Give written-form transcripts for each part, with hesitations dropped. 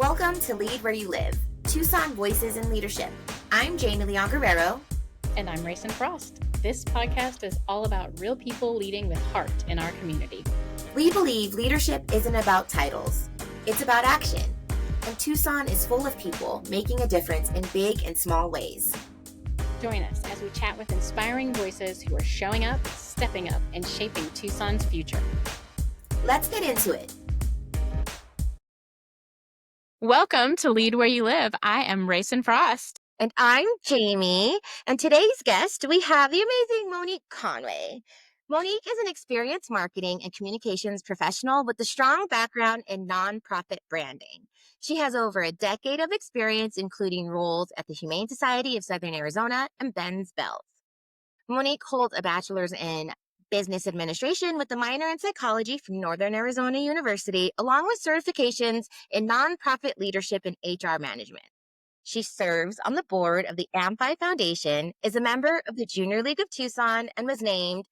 Welcome to Lead Where You Live, Tucson Voices in Leadership. I'm Jamie Leon-Guerrero. And I'm Raysun Frost. This podcast is all about real people leading with heart in our community. We believe leadership isn't about titles, it's about action. And Tucson is full of people making a difference in big and small ways. Join us as we chat with inspiring voices who are showing up, stepping up, and shaping Tucson's future. Let's get into it. Welcome to Lead Where You Live. I am Raysun Frost. And I'm Jamie. And today's guest, we have the amazing Monique Conway. Monique is an experienced marketing and communications professional with a strong background in nonprofit branding. She has over a decade of experience, including roles at the Humane Society of Southern Arizona and Ben's Bells. Monique holds a bachelor's in business administration with a minor in psychology from Northern Arizona University, along with certifications in nonprofit leadership and HR management. She serves on the board of the Amplifier Foundation, is a member of the Junior League of Tucson, and was named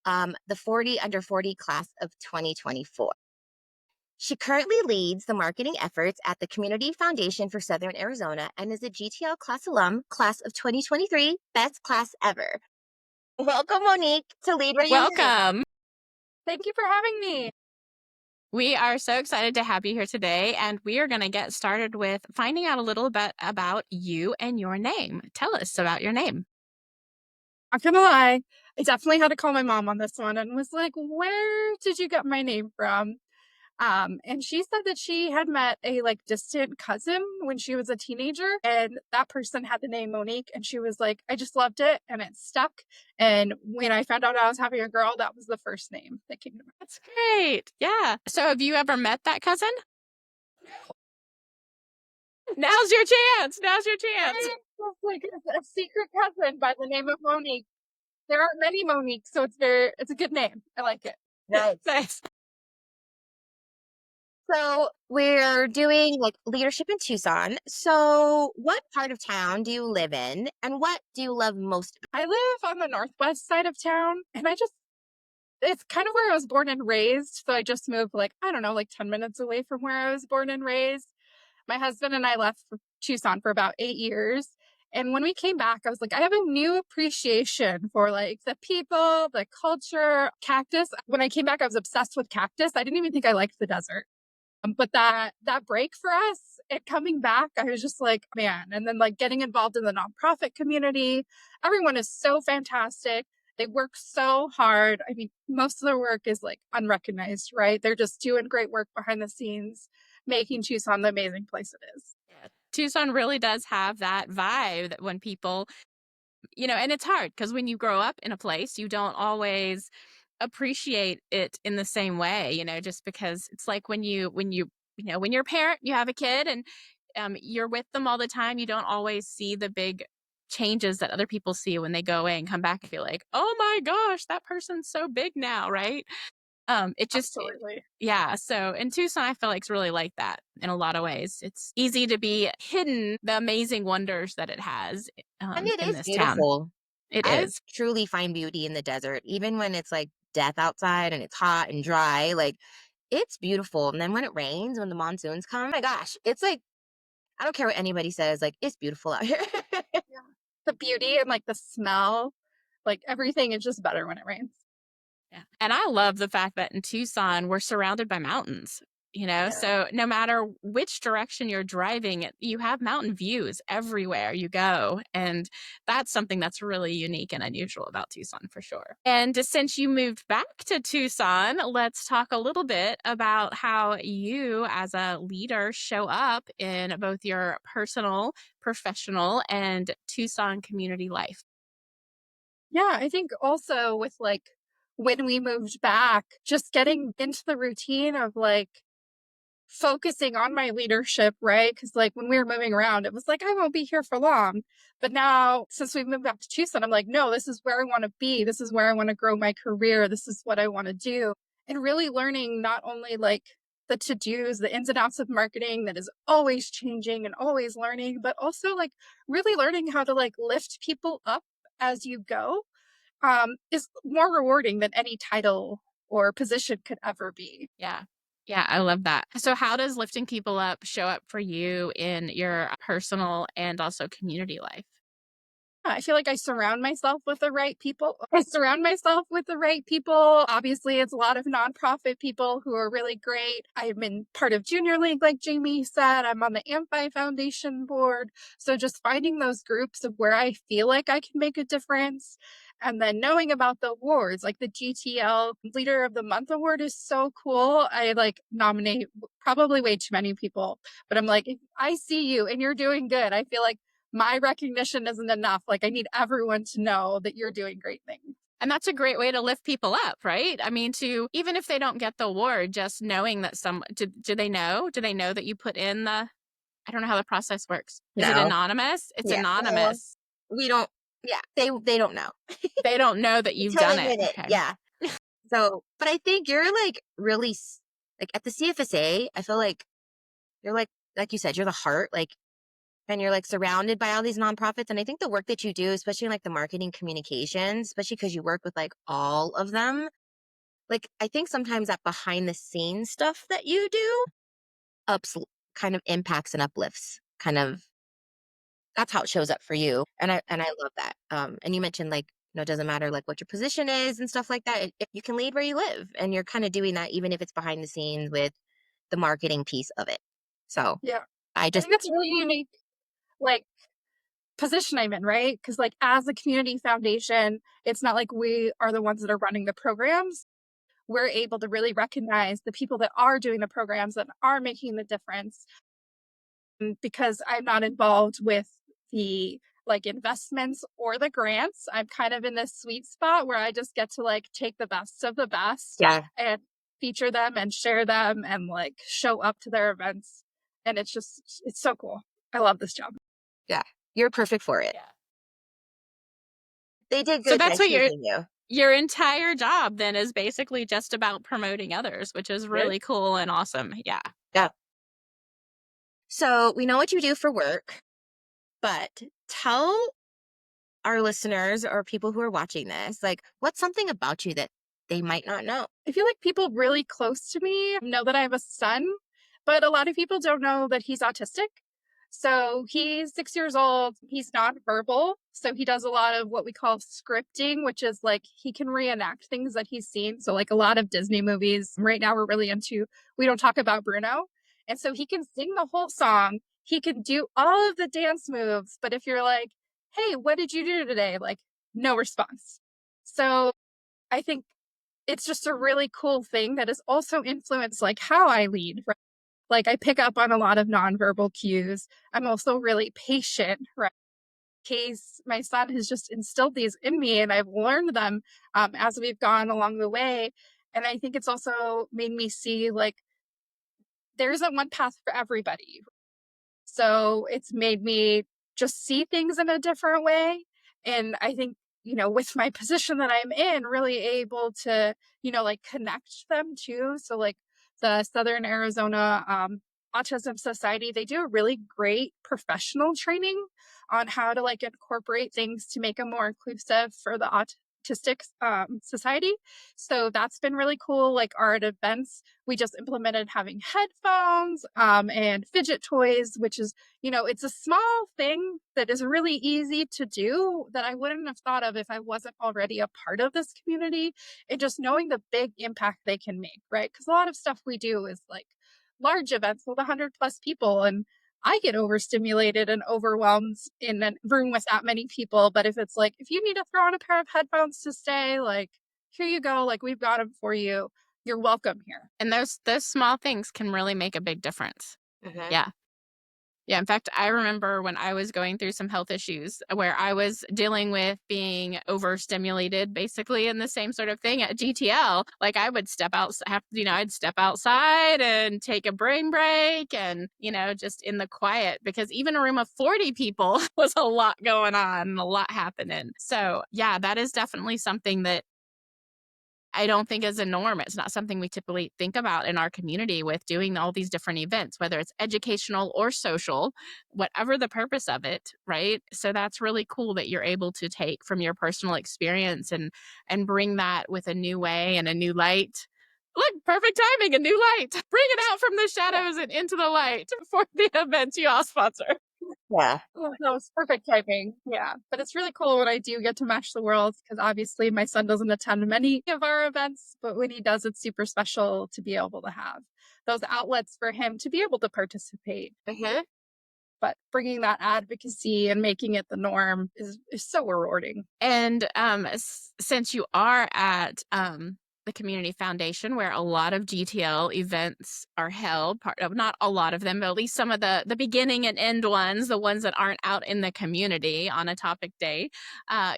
the 40 under 40 class of 2024. She currently leads the marketing efforts at the Community Foundation for Southern Arizona and is a GTL class alum, class of 2023, best class ever. Welcome, Monique, to Lead Where You Live. Welcome. Thank you for having me. We are so excited to have you here today, and we are going to get started with finding out a little bit about you and your name. Tell us about your name. I'm gonna lie, I definitely had to call my mom on this one and was like, where did you get my name from? And she said that she had met a distant cousin when she was a teenager, and that person had the name Monique, and she was like, I just loved it and it stuck. And when I found out I was having a girl, that was the first name that came to mind. That's great. Yeah. So have you ever met that cousin? Now's your chance. Now's your chance. It's like a secret cousin by the name of Monique. There aren't many Moniques, so it's a good name. I like it. Nice. So we're doing leadership in Tucson. So what part of town do you live in, and what do you love most? I live on the northwest side of town, and it's kind of where I was born and raised. So I just moved 10 minutes away from where I was born and raised. My husband and I left for Tucson for about 8 years. And when we came back, I was like, I have a new appreciation for the people, the culture, cactus. When I came back, I was obsessed with cactus. I didn't even think I liked the desert. But that break for us and coming back, I was just like, man. And then getting involved in the nonprofit community. Everyone is so fantastic. They work so hard. I mean, most of their work is unrecognized, right? They're just doing great work behind the scenes, making Tucson the amazing place it is. Yeah. Tucson really does have that vibe that when people, and it's hard because when you grow up in a place, you don't always appreciate it in the same way, just because it's like when you're a parent, you have a kid and you're with them all the time, you don't always see the big changes that other people see when they go away and come back and feel like, oh my gosh, that person's so big now, right? It just, Absolutely. yeah. So in Tucson, I feel like it's really like that in a lot of ways. It's easy to be hidden the amazing wonders that it has And it in is this beautiful. town. It I is. truly find beauty in the desert, even when it's death outside and it's hot and dry. It's beautiful. And then when it rains, when the monsoons come, oh my gosh, it's I don't care what anybody says, it's beautiful out here. Yeah. The beauty and the smell, everything is just better when it rains. Yeah. And I love the fact that in Tucson, we're surrounded by mountains, so no matter which direction you're driving, you have mountain views everywhere you go. And that's something that's really unique and unusual about Tucson for sure. And since you moved back to Tucson, let's talk a little bit about how you as a leader show up in both your personal, professional, and Tucson community life. Yeah, I think also with when we moved back, just getting into the routine of focusing on my leadership, right? Because when we were moving around, it was I won't be here for long. But now, since we've moved back to Tucson, I'm like, no, this is where I want to be. This is where I want to grow my career. This is what I want to do. And really learning not only the to-dos, the ins and outs of marketing that is always changing and always learning, but also really learning how to lift people up as you go is more rewarding than any title or position could ever be. Yeah. Yeah, I love that. So how does lifting people up show up for you in your personal and also community life? I feel like I surround myself with the right people. I surround myself with the right people. Obviously, it's a lot of nonprofit people who are really great. I've been part of Junior League, like Jamie said. I'm on the Ampi Foundation board. So just finding those groups of where I feel like I can make a difference. And then knowing about the awards, like the GTL Leader of the Month award is so cool. I like nominate probably way too many people, but I'm like, if I see you and you're doing good, I feel like my recognition isn't enough. Like, I need everyone to know that you're doing great things. And that's a great way to lift people up, right? I mean, to even if they don't get the award, just knowing that do they know? Do they know that you put in I don't know how the process works. Is it No. anonymous? It's Yeah. Well, anonymous. we don't, yeah, they don't know They don't know that you've until done they it. win it. Okay. Yeah. So, but I think you're like really, like at the CFSA, I feel you're like you said, you're the heart, like, and you're like surrounded by all these nonprofits. And I think the work that you do, especially in like the marketing communications, especially because you work with like all of them, like I think sometimes that behind the scenes stuff that you do ups kind of impacts and uplifts kind of, that's how it shows up for you. And I love that. And you mentioned like, it doesn't matter like what your position is and stuff like that. If you can lead where you live, and you're kind of doing that, even if it's behind the scenes with the marketing piece of it. So Yeah. I I just, think that's a really unique, like, position I'm in, right? Because, like, as a community foundation, it's not like we are the ones that are running the programs. We're able to really recognize the people that are doing the programs that are making the difference. Because I'm not involved with the like investments or the grants, I'm kind of in this sweet spot where I just get to like take the best of the best yeah, and feature them and share them and like show up to their events. And it's so cool. I love this job. yeah, you're perfect for it. Yeah. They did So good by that's what choosing you. your entire job then is basically just about promoting others, which is Right? really cool and awesome. Yeah. Yeah. So we know what you do for work, but tell our listeners or people who are watching this, like, what's something about you that they might not know? I feel like people really close to me know that I have a son, but a lot of people don't know that he's autistic. So he's 6 years old. He's nonverbal. So he does a lot of what we call scripting, which is like he can reenact things that he's seen. So, like a lot of Disney movies. Right now, we're really into We Don't Talk About Bruno. And so he can sing the whole song. He can do all of the dance moves. But if you're like, hey, what did you do today? Like, no response. So I think it's just a really cool thing that has also influenced like how I lead, right? Like I pick up on a lot of nonverbal cues. I'm also really patient, right? Case my son has just instilled these in me and I've learned them as we've gone along the way. And I think it's also made me see like there isn't one path for everybody. So it's made me just see things in a different way. And I think, with my position that I'm in, really able to, like connect them too. So, like the Southern Arizona Autism Society, they do a really great professional training on how to like incorporate things to make them more inclusive for the autistic society. So that's been really cool. Like our events, we just implemented having headphones and fidget toys, which is, it's a small thing that is really easy to do that I wouldn't have thought of if I wasn't already a part of this community. And just knowing the big impact they can make, right? Because a lot of stuff we do is like large events with 100 plus people. And I get overstimulated and overwhelmed in a room with that many people. But if it's like, if you need to throw on a pair of headphones to stay, like, here you go, like, we've got them for you. You're welcome here. And those small things can really make a big difference. Mhm. Yeah. Yeah, in fact, I remember when I was going through some health issues where I was dealing with being overstimulated, basically in the same sort of thing at GTL. Like I would I'd step outside and take a brain break and, just in the quiet because even a room of 40 people was a lot going on and a lot happening. So yeah, that is definitely something that I don't think is a norm. It's not something we typically think about in our community with doing all these different events, whether it's educational or social, whatever the purpose of it, right? So that's really cool that you're able to take from your personal experience and bring that with a new way and a new light Look, perfect timing, a new light. Bring it out from the shadows and into the light for the event you all sponsor. Yeah. Oh, that was perfect typing. Yeah. But it's really cool when I do get to match the worlds because obviously my son doesn't attend many of our events, but when he does, it's super special to be able to have those outlets for him to be able to participate. Mm-hmm. But bringing that advocacy and making it the norm is so rewarding. And since you are at the Community Foundation, where a lot of GTL events are held, part of not a lot of them, but at least some of the beginning and end ones, the ones that aren't out in the community on a topic day.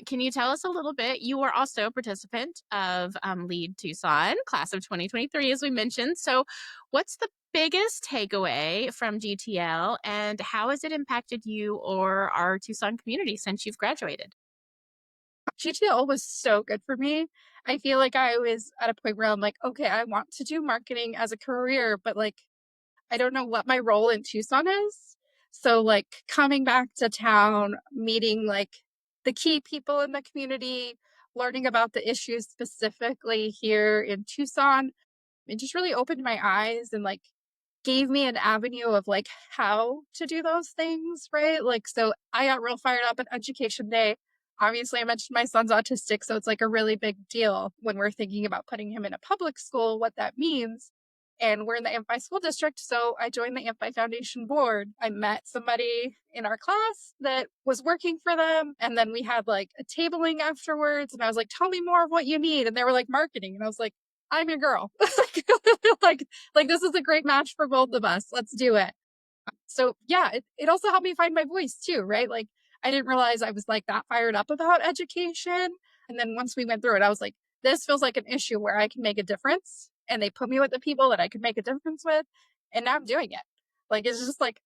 Can you tell us a little bit? You were also a participant of Lead Tucson, class of 2023, as we mentioned. So what's the biggest takeaway from GTL, and how has it impacted you or our Tucson community since you've graduated? GTL was so good for me. I feel like I was at a point where I'm like, okay, I want to do marketing as a career, but like, I don't know what my role in Tucson is. So, like, coming back to town, meeting like the key people in the community, learning about the issues specifically here in Tucson, it just really opened my eyes and like gave me an avenue of like how to do those things, right? Like, so I got real fired up at Education Day. Obviously, I mentioned my son's autistic, so it's like a really big deal when we're thinking about putting him in a public school, what that means. And we're in the Ampi School District, so I joined the Ampi Foundation board. I met somebody in our class that was working for them, and then we had like a tabling afterwards. And I was like, "Tell me more of what you need." And they were like, "Marketing," and I was like, "I'm your girl." like, like this is a great match for both of us. Let's do it. So yeah, it also helped me find my voice too, right? Like I didn't realize I was like that fired up about education. And then once we went through it, I was like, this feels like an issue where I can make a difference. And they put me with the people that I could make a difference with. And now I'm doing it. Like it's just like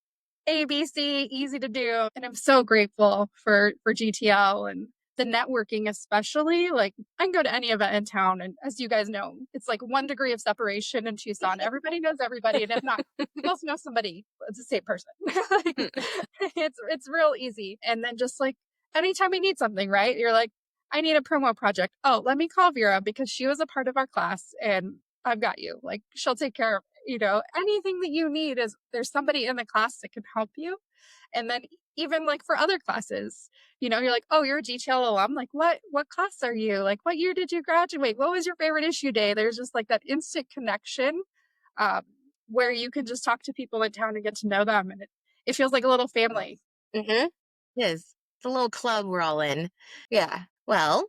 ABC, easy to do. And I'm so grateful for GTL and the networking, especially. Like I can go to any event in town, and as you guys know, it's like 1 degree of separation in Tucson. Everybody knows everybody, and if not, we both know somebody. It's the same person. Like, it's real easy. And then just like anytime we need something, right? You're like, I need a promo project. Oh, let me call Vera because she was a part of our class, and I've got you. Like she'll take care of it. Anything that you need is there's somebody in the class that can help you. And then even like for other classes, you're like, oh, you're a GTL alum. Like, what class are you? Like, what year did you graduate? What was your favorite issue day? There's just like that instant connection um, where you can just talk to people in town and get to know them. And it feels like a little family. Mm-hmm. It is. It's a little club we're all in. Yeah. Well,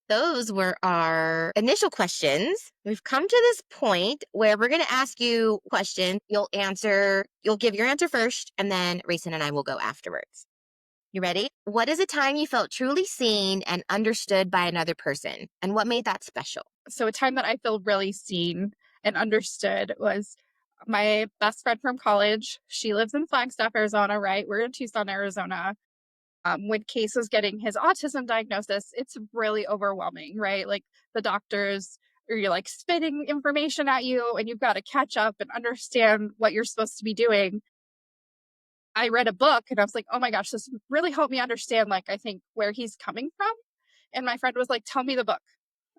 those were our initial questions. We've come to this point where we're going to ask you questions. You'll give your answer first, and then Raysun and I will go afterwards. You ready? What is a time you felt truly seen and understood by another person? And what made that special? So a time that I feel really seen and understood was my best friend from college. She lives in Flagstaff, Arizona, right? We're in Tucson, Arizona. When Case was getting his autism diagnosis, it's really overwhelming, right? Like the doctors are you like spitting information at you and you've got to catch up and understand what you're supposed to be doing. I read a book and I was like, oh my gosh, this really helped me understand, like, I think where he's coming from. And my friend was like, tell me the book.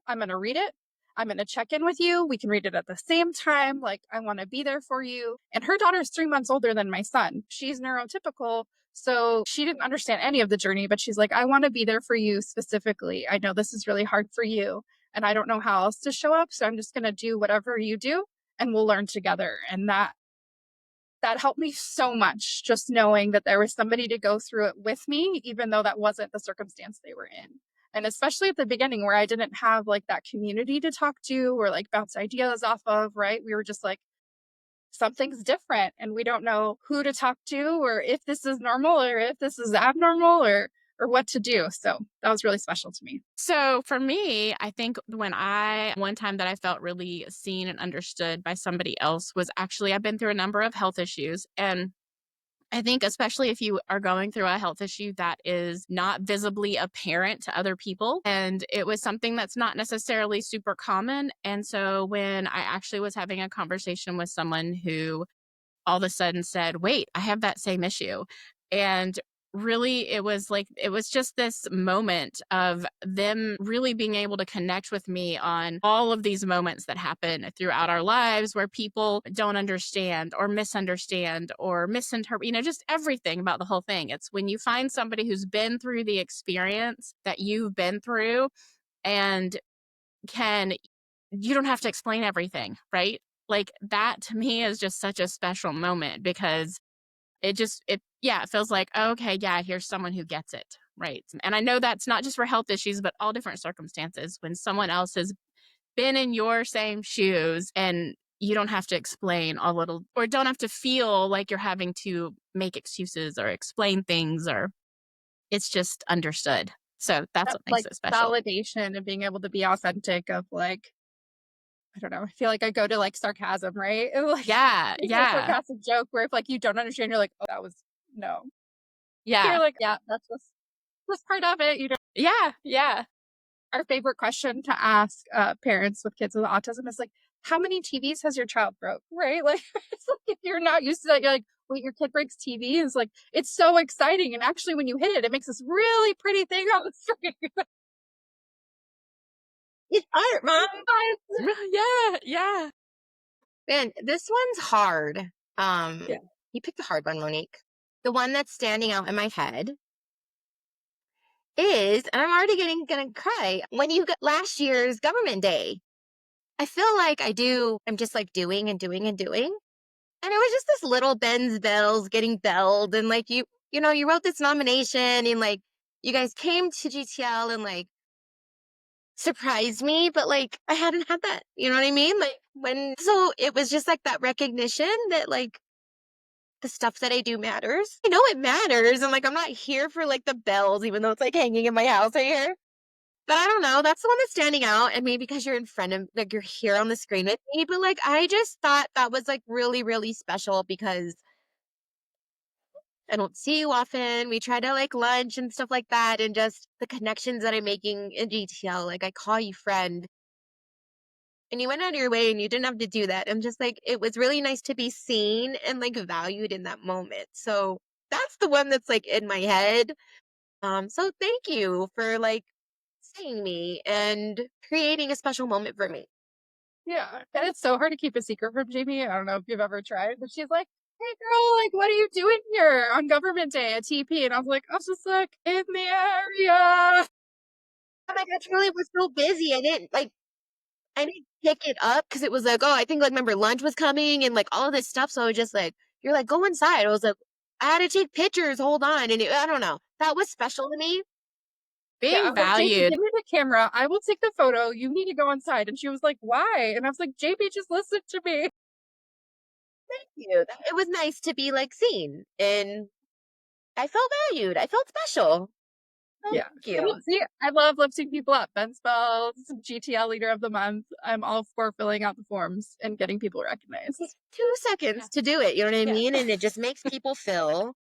I'm going to read it. I'm going to check in with you. We can read it at the same time. Like, I want to be there for you. And her daughter is 3 months older than my son. She's neurotypical. So she didn't understand any of the journey, but she's like, I want to be there for you specifically. I know this is really hard for you. And I don't know how else to show up. So I'm just going to do whatever you do and we'll learn together. And that helped me so much, just knowing that there was somebody to go through it with me, even though that wasn't the circumstance they were in. And especially at the beginning where I didn't have like that community to talk to or like bounce ideas off of, right? We were just like, something's different and we don't know who to talk to or if this is normal or if this is abnormal or what to do. So that was really special to me. So for me, I think one time that I felt really seen and understood by somebody else was actually, I've been through a number of health issues. And I think especially if you are going through a health issue that is not visibly apparent to other people, and it was something that's not necessarily super common. And so when I actually was having a conversation with someone who all of a sudden said, wait, I have that same issue. And really, it was just this moment of them really being able to connect with me on all of these moments that happen throughout our lives where people don't understand or misunderstand or misinterpret, just everything about the whole thing. It's when you find somebody who's been through the experience that you've been through and can you don't have to explain everything, right? Like that to me is just such a special moment because it feels like, "Oh, okay, yeah, here's someone who gets it, right?" And I know that's not just for health issues, but all different circumstances when someone else has been in your same shoes and you don't have to explain a little or don't have to feel like you're having to make excuses or explain things or it's just understood. So that's That, what makes like, it special. validation and being able to be authentic of, like, I don't know, I feel like I go to, like, sarcasm, right? And, like, Yeah, it's a yeah, sarcastic joke where if, like, you don't understand, you're like, "Oh, that was no." You're yeah, like, "Yeah, that's part of it." You don't yeah, yeah. Our favorite question to ask, parents with kids with autism is like, "How many TVs has your child broke?" Right? Like, it's like if you're not used to that, you're like, "Wait, your kid breaks TV?" It's like, it's so exciting, and actually when you hit it, it makes this really pretty thing on the screen. It's art, mom. Yeah, yeah. Man, this one's hard. Yeah. You picked a hard one, Monique. The one that's standing out in my head is, and I'm already gonna cry, when you got last year's government day. I feel like I'm just like doing and doing and doing. And it was just this little Ben's bells getting belled. And like you wrote this nomination and like you guys came to GTL and like surprised me, but like I hadn't had that. You know what I mean? So it was just like that recognition that like the stuff that I do matters. I know it matters. And like I'm not here for like the bells, even though it's like hanging in my house right here. But I don't know, that's the one that's standing out, and maybe because you're in front of like, you're here on the screen with me, but, like, I just thought that was, like, really, really special because I don't see you often. We try to, like, lunch and stuff like that, and just the connections that I'm making in GTL, like, I call you friend, and you went out of your way and you didn't have to do that. I'm just like, it was really nice to be seen and, like, valued in that moment. So, that's the one that's, like, in my head. So thank you for, like, seeing me and creating a special moment for me. Yeah, and it's so hard to keep a secret from Jamie. I don't know if you've ever tried, but she's like, "Hey, girl, like, what are you doing here on Government Day at TP?" And I was like, "I was just like in the area." Oh my gosh, really was so busy. I didn't pick it up because it was like, oh, I think like remember lunch was coming and like all this stuff. So I was just like, you're like, go inside. I was like, I had to take pictures. Hold on. I don't know. That was special to me. Yeah, I Being was like, "JP, valued. give me the camera. I will take the photo. You need to go inside." And she was like, "Why?" And I was like, "JP, just listen to me." It was nice to be like seen and I felt valued. I felt special. So Yeah. thank And you. see, I love lifting people up. Ben Spells, GTL Leader of the Month. I'm all for filling out the forms and getting people recognized. 2 seconds Yeah, to do it. You know what I yeah. mean? And it just makes people feel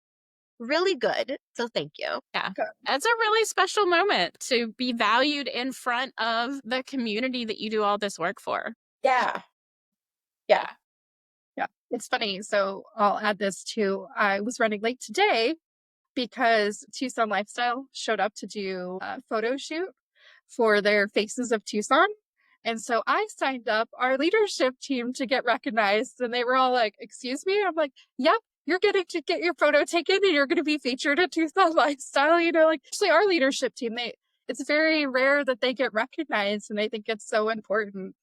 really good. So thank you. Yeah. Okay. It's a really special moment to be valued in front of the community that you do all this work for. Yeah. Yeah. Yeah. Yeah. It's funny. So I'll add this too. I was running late today because Tucson Lifestyle showed up to do a photo shoot for their Faces of Tucson. And so I signed up our leadership team to get recognized. And they were all like, "Excuse me?" I'm like, "Yep, you're getting to get your photo taken and you're going to be featured at Tucson Lifestyle." Like, actually, our leadership team, it's very rare that they get recognized. And I think it's so important.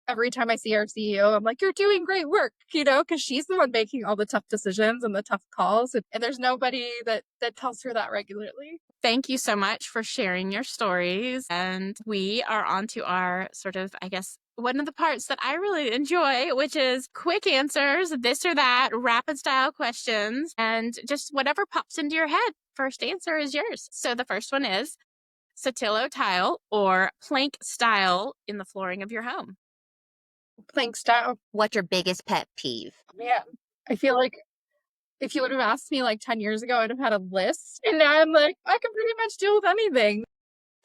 Every time I see our CEO, I'm like, "You're doing great work," because she's the one making all the tough decisions and the tough calls. And there's nobody that tells her that regularly. Thank you so much for sharing your stories. And we are on to our sort of, I guess, one of the parts that I really enjoy, which is quick answers, this or that, rapid style questions, and just whatever pops into your head. First answer is yours. So the first one is Satillo tile or plank style in the flooring of your home. Plank style. What's your biggest pet peeve? Man, I feel like if you would have asked me like 10 years ago, I'd have had a list. And now I'm like, I can pretty much deal with anything.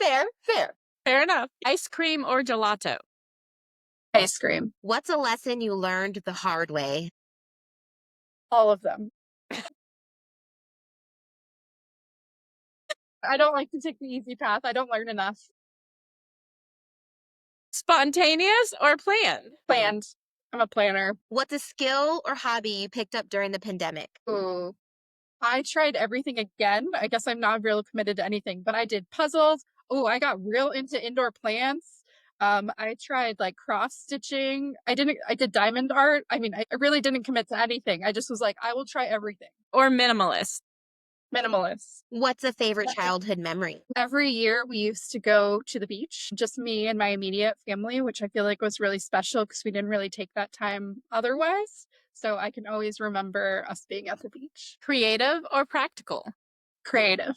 Fair, fair. Fair enough. Ice cream or gelato? Ice cream. What's a lesson you learned the hard way? All of them. I don't like to take the easy path. I don't learn enough. Spontaneous or planned? Planned. I'm a planner. What's a skill or hobby you picked up during the pandemic? Ooh. I tried everything again. I guess I'm not real committed to anything, but I did puzzles. Oh, I got real into indoor plants. I tried like cross stitching. I did diamond art. I mean, I really didn't commit to anything. I just was like, I will try everything. Or minimalist? Minimalist. What's a favorite childhood memory? Every year we used to go to the beach, just me and my immediate family, which I feel like was really special because we didn't really take that time otherwise. So I can always remember us being at the beach. Creative or practical? Creative.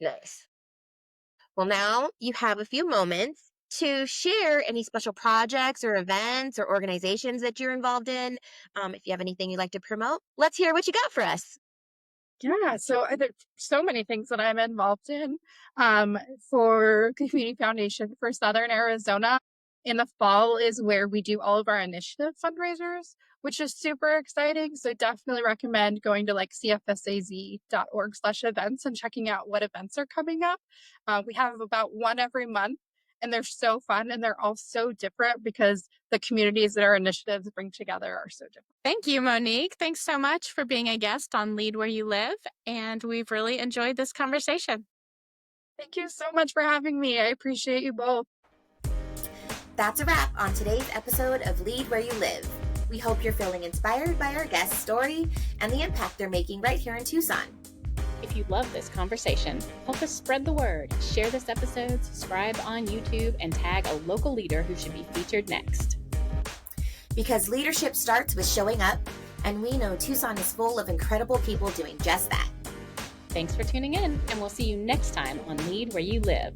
Nice. Well, now you have a few moments to share any special projects or events or organizations that you're involved in. If you have anything you'd like to promote, let's hear what you got for us. Yeah, so there's so many things that I'm involved in. For Community Foundation for Southern Arizona, in the fall is where we do all of our initiative fundraisers, which is super exciting. So definitely recommend going to like cfsaz.org/events and checking out what events are coming up. We have about one every month, and they're so fun, and they're all so different because the communities that our initiatives bring together are so different. Thank you, Monique. Thanks so much for being a guest on Lead Where You Live. And we've really enjoyed this conversation. Thank you so much for having me. I appreciate you both. That's a wrap on today's episode of Lead Where You Live. We hope you're feeling inspired by our guest's story and the impact they're making right here in Tucson. If you love this conversation, help us spread the word. Share this episode, subscribe on YouTube, and tag a local leader who should be featured next. Because leadership starts with showing up, and we know Tucson is full of incredible people doing just that. Thanks for tuning in, and we'll see you next time on Lead Where You Live.